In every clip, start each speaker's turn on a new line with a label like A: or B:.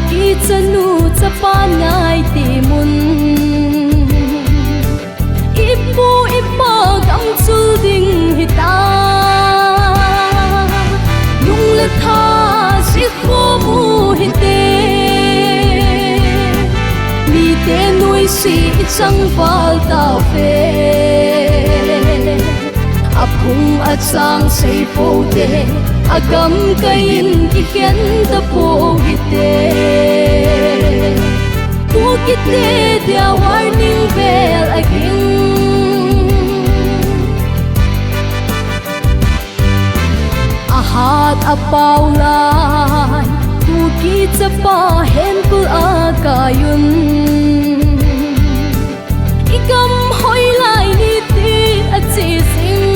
A: ki chanu chapan ngai ti mun ipu ipa gam chul ding hita lung le tha si kho mu hite mi te nuôi si chang val ta fe apung achang sei po te agam kain ki khen ta po hite tu kite dia warning bell again ahat apaulan tu ki chapa hen pul akayun ikam hoi lai ni ti achi sing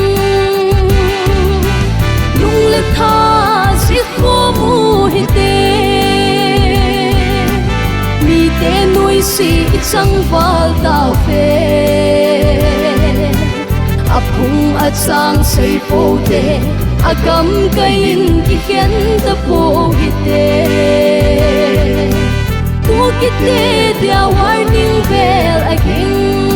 A: lung le tha si kho mu hite mi te nuôi si chang val ta fe apung achang sei po te agam kain ki khen ta po hite tu kite dia warning bell again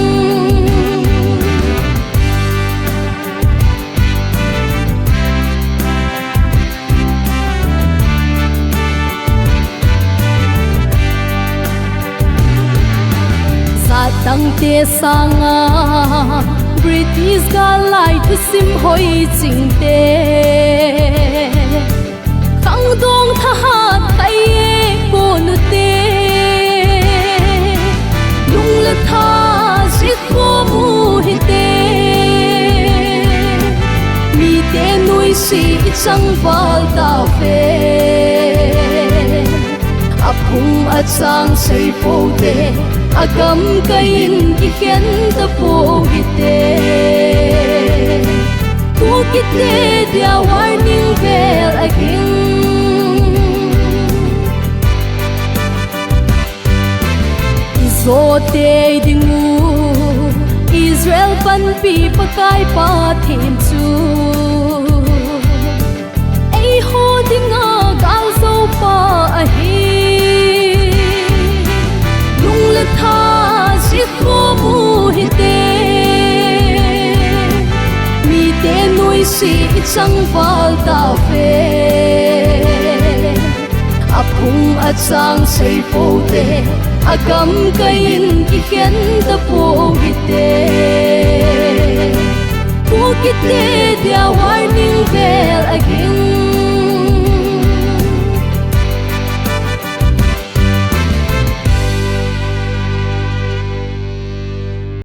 A: tang te sanga British ga lai thu sim hoi ching te khang dong tha hat kai e ko nu te lung le tha si kho mu hi te mi te nuôi si chang val ta fe apung achang sei po te agam kain ki khen ta po hite tu kite dia warning bell again izote dingu Israel pan pi pakai pa them chu ei ho dinga gal zo pa a hi le tha si kho mu hite mi te nuôi si chang val ta fe apung achang sei po te agam kain ki khen ta po hite tu kite dia warning bell again